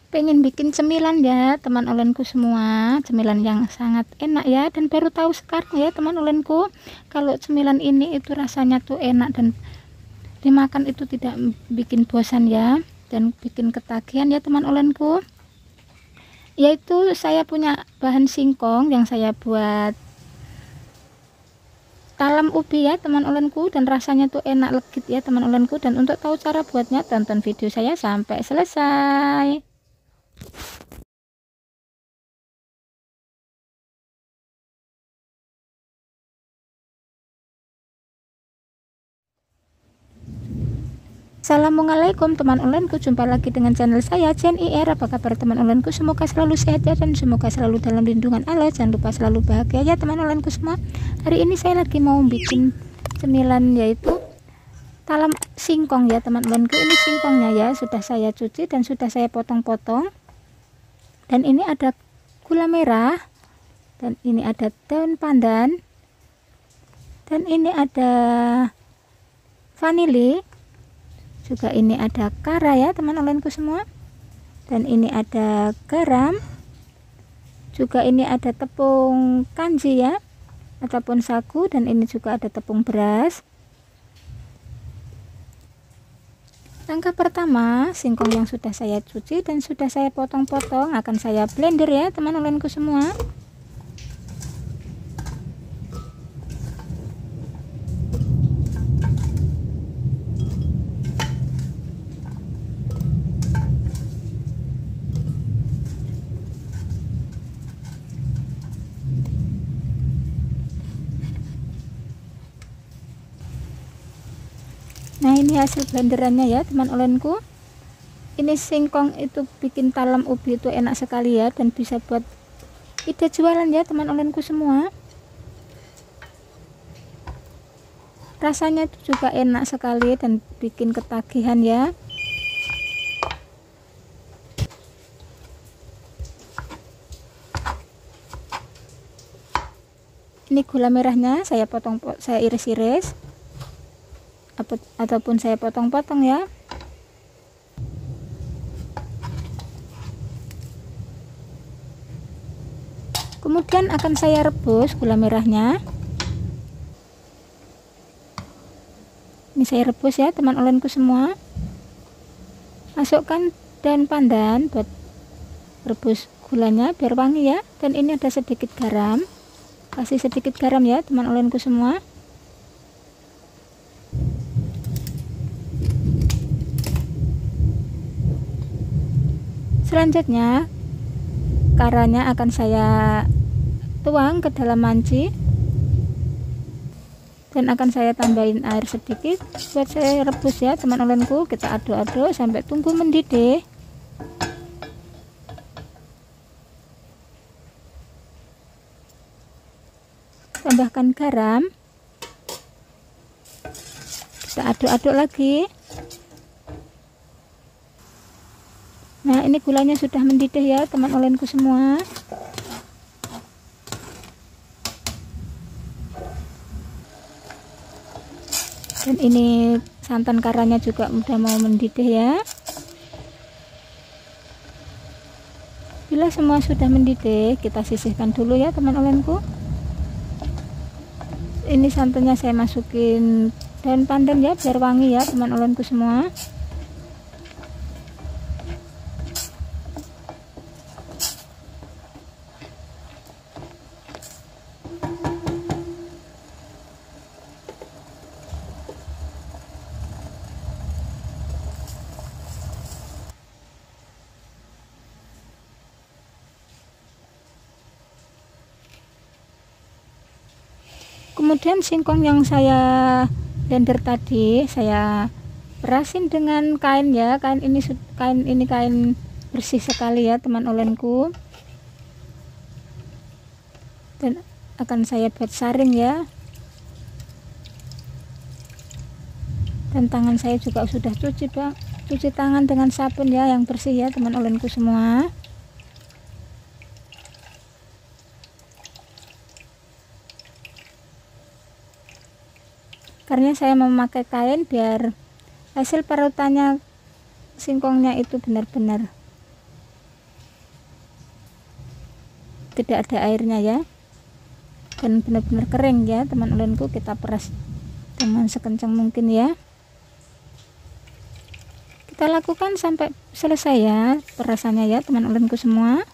Pengen bikin cemilan ya teman ulenku semua, cemilan yang sangat enak ya, dan baru tahu sekarang ya teman ulenku kalau cemilan ini itu rasanya tuh enak dan dimakan itu tidak bikin bosan ya, dan bikin ketagihan ya teman ulenku. Yaitu saya punya bahan singkong yang saya buat talam ubi ya teman ulenku, dan rasanya tuh enak legit ya teman ulenku. Dan untuk tahu cara buatnya tonton video saya sampai selesai. Assalamualaikum teman ulenku, jumpa lagi dengan channel saya Jen IR. Apa kabar teman ulenku? Semoga selalu sehat ya, dan semoga selalu dalam lindungan Allah. Jangan lupa selalu bahagia ya teman ulenku semua. Hari ini saya lagi mau bikin cemilan yaitu talam singkong ya teman ulenku. Ini singkongnya ya sudah saya cuci dan sudah saya potong-potong. Dan ini ada gula merah, dan ini ada daun pandan, dan ini ada vanili. Juga ini ada kara ya teman ulenku semua, dan ini ada garam, juga ini ada tepung kanji ya ataupun sagu, dan ini juga ada tepung beras. Langkah pertama, singkong yang sudah saya cuci dan sudah saya potong-potong akan saya blender ya teman ulenku semua. Nah, ini hasil blenderannya ya teman ulenku. Ini singkong itu bikin talam ubi itu enak sekali ya, dan bisa buat ide jualan ya teman ulenku semua. Rasanya itu juga enak sekali dan bikin ketagihan ya. Ini gula merahnya saya potong, saya iris-iris ataupun saya potong-potong ya. Kemudian akan saya rebus gula merahnya. Ini saya rebus ya teman ulenku semua. Masukkan daun pandan buat rebus gulanya biar wangi ya, dan ini ada sedikit garam. Kasih sedikit garam ya teman ulenku semua. Selanjutnya karanya akan saya tuang ke dalam manci, dan akan saya tambahin air sedikit buat saya rebus ya teman ulenku. Kita aduk-aduk sampai tunggu mendidih. Tambahkan garam, kita aduk-aduk lagi. Nah, ini gulanya sudah mendidih ya teman ulenku semua. Dan ini santan karanya juga udah mau mendidih ya. Bila semua sudah mendidih, kita sisihkan dulu ya teman ulenku. Ini santannya saya masukin daun pandan ya biar wangi ya teman ulenku semua. Kemudian singkong yang saya blender tadi saya perasin dengan kain ya. Kain ini kain bersih sekali ya teman ulenku, dan akan saya buat saring ya. Dan tangan saya juga sudah cuci tangan dengan sabun ya yang bersih ya teman ulenku semua. Karena saya memakai kain biar hasil parutannya singkongnya itu benar-benar tidak ada airnya ya, dan benar-benar kering ya teman ulenku. Kita peras dengan sekencang mungkin ya. Kita lakukan sampai selesai ya perasannya ya teman ulenku semua.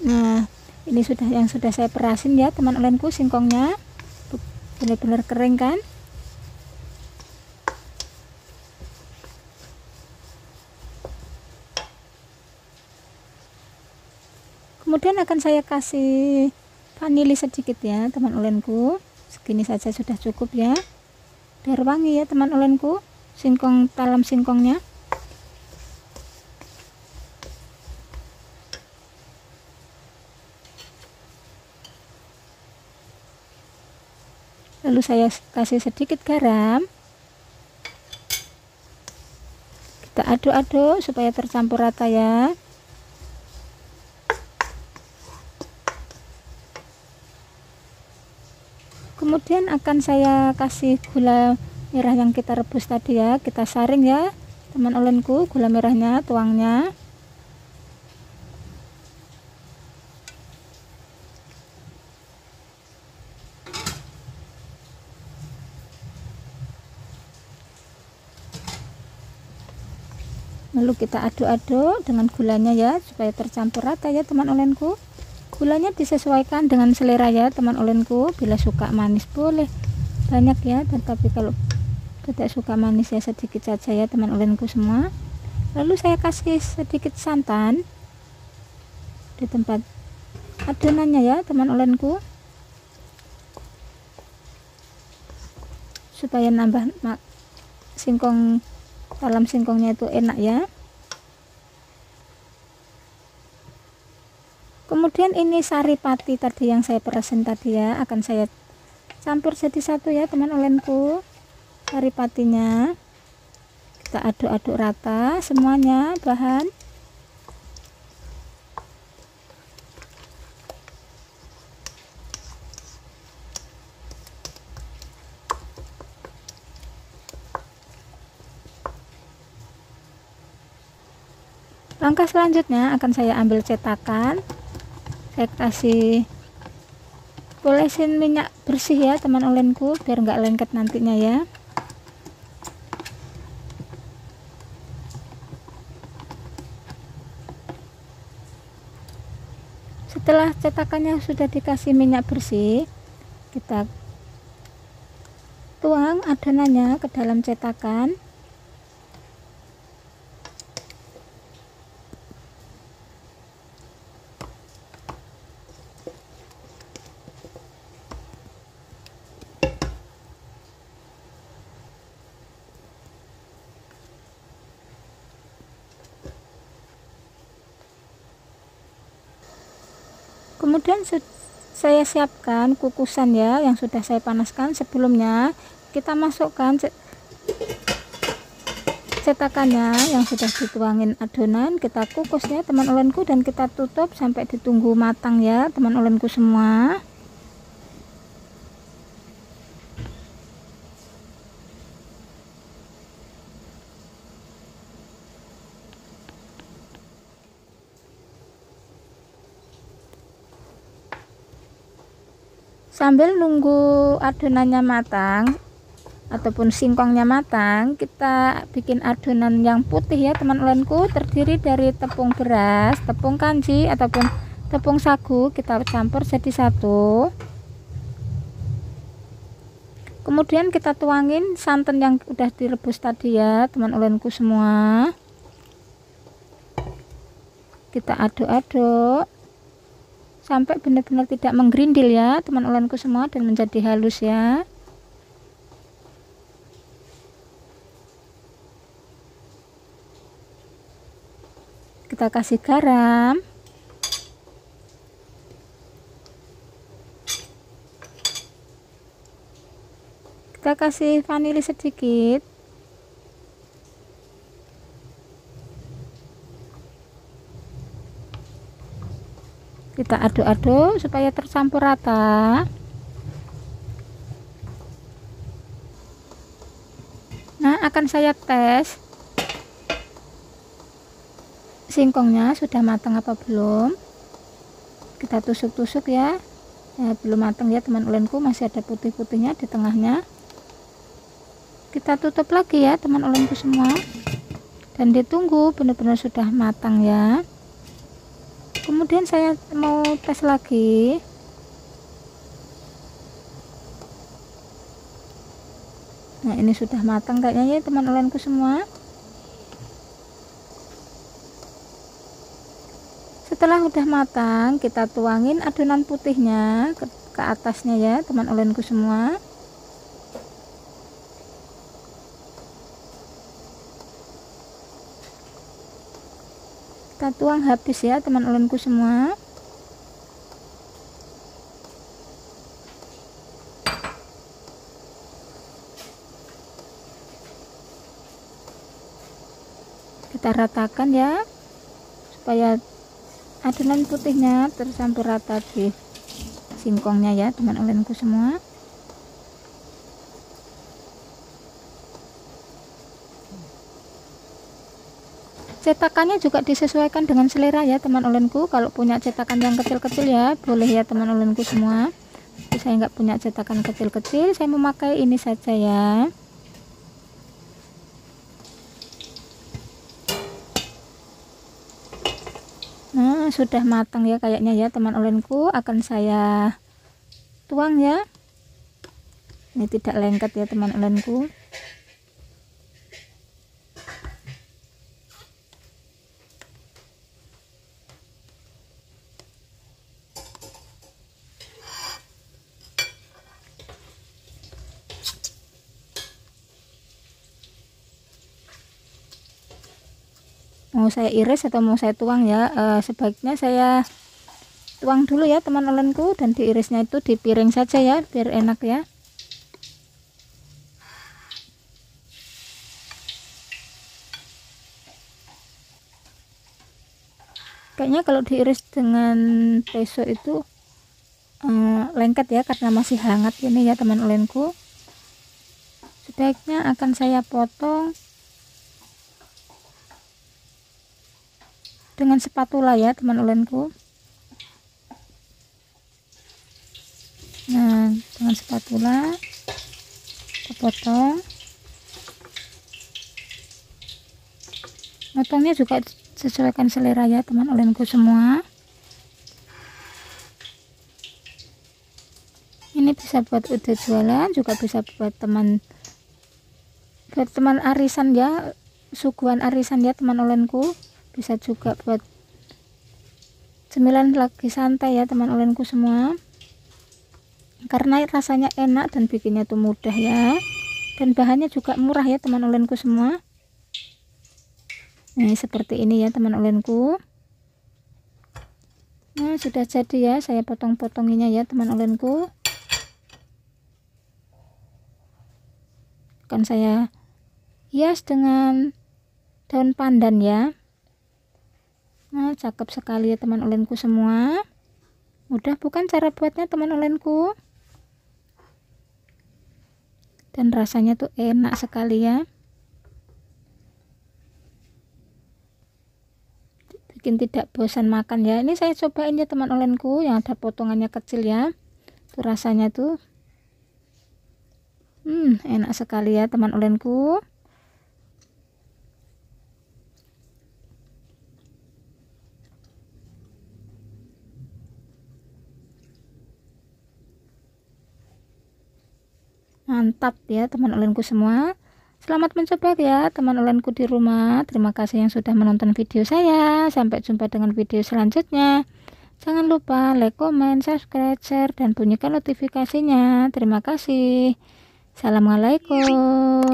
Nah, ini yang sudah saya perasin ya teman ulenku, singkongnya benar-benar kering kan. Kemudian akan saya kasih vanili sedikit ya teman ulenku. Segini saja sudah cukup ya, biar wangi ya teman ulenku talam singkongnya. Lalu saya kasih sedikit garam. Kita aduk-aduk supaya tercampur rata ya. Kemudian akan saya kasih gula merah yang kita rebus tadi ya. Kita saring ya teman ulenku gula merahnya, tuangnya. Lalu kita aduk-aduk dengan gulanya ya supaya tercampur rata ya teman ulenku. Gulanya disesuaikan dengan selera ya teman ulenku. Bila suka manis boleh banyak ya, tetapi kalau tidak suka manis ya sedikit saja ya teman ulenku semua. Lalu saya kasih sedikit santan di tempat adonannya ya teman ulenku, supaya nambah talam singkongnya itu enak ya. Kemudian ini sari pati tadi yang saya perasin tadi ya, akan saya campur jadi satu ya teman ulenku. Sari patinya kita aduk-aduk rata semuanya bahan. Langkah selanjutnya akan saya ambil cetakan, saya kasih polesin minyak bersih ya teman ulenku biar nggak lengket nantinya ya. Setelah cetakannya sudah dikasih minyak bersih, kita tuang adonannya ke dalam cetakan. Kemudian saya siapkan kukusan ya yang sudah saya panaskan sebelumnya. Kita masukkan cetakannya yang sudah dituangin adonan, kita kukus ya teman ulenku, dan kita tutup sampai ditunggu matang ya teman ulenku semua. Sambil nunggu adonannya matang ataupun singkongnya matang, kita bikin adonan yang putih ya teman ulenku, terdiri dari tepung beras, tepung kanji ataupun tepung sagu. Kita campur jadi satu. Kemudian kita tuangin santan yang udah direbus tadi ya teman ulenku semua. Kita aduk-aduk sampai benar-benar tidak menggerindil ya teman ulenku semua, dan menjadi halus ya. Kita kasih garam, kita kasih vanili sedikit, kita aduk-aduk supaya tercampur rata. Nah, akan saya tes singkongnya sudah matang apa belum. Kita tusuk-tusuk ya. Ya, belum matang ya teman ulenku, masih ada putih-putihnya di tengahnya. Kita tutup lagi ya teman ulenku semua, dan ditunggu benar-benar sudah matang ya. Kemudian saya mau tes lagi. Nah, ini sudah matang kayaknya ya teman ulenku semua. Setelah udah matang, kita tuangin adonan putihnya ke atasnya ya teman ulenku semua. Kita tuang habis ya teman ulenku semua. Kita ratakan ya supaya adonan putihnya tercampur rata di singkongnya ya teman ulenku semua. Cetakannya juga disesuaikan dengan selera ya teman ulenku. Kalau punya cetakan yang kecil-kecil ya boleh ya teman ulenku semua. Tapi saya nggak punya cetakan kecil-kecil, saya memakai ini saja ya. Nah, sudah matang ya kayaknya ya teman ulenku. Akan saya tuang ya. Ini tidak lengket ya teman ulenku. Mau saya iris atau mau saya tuang ya, sebaiknya saya tuang dulu ya teman ulenku, dan diirisnya itu di piring saja ya biar enak ya. Kayaknya kalau diiris dengan peso itu lengket ya karena masih hangat ini ya teman ulenku. Sebaiknya akan saya potong dengan spatula ya teman ulenku. Nah, dengan spatula kita potong. Potongnya juga sesuaikan selera ya teman ulenku semua. Ini bisa buat udah jualan, juga bisa buat teman arisan ya, suguhan arisan ya teman ulenku. Bisa juga buat cemilan lagi santai ya teman ulenku semua, karena rasanya enak dan bikinnya tuh mudah ya, dan bahannya juga murah ya teman ulenku semua. Nah, seperti ini ya teman ulenku. Nah, sudah jadi ya, saya potong-potonginya ya teman ulenku. Akan saya hias dengan daun pandan ya. Nah, cakep sekali ya teman ulenku semua. Mudah bukan cara buatnya teman ulenku, dan rasanya tuh enak sekali ya, bikin tidak bosan makan ya. Ini saya cobain ya teman ulenku, yang ada potongannya kecil ya, tuh rasanya tuh enak sekali ya teman ulenku. Mantap ya teman ulenku semua. Selamat mencoba ya teman ulenku di rumah. Terima kasih yang sudah menonton video saya. Sampai jumpa dengan video selanjutnya. Jangan lupa like, comment, subscribe, share, dan bunyikan notifikasinya. Terima kasih. Assalamualaikum.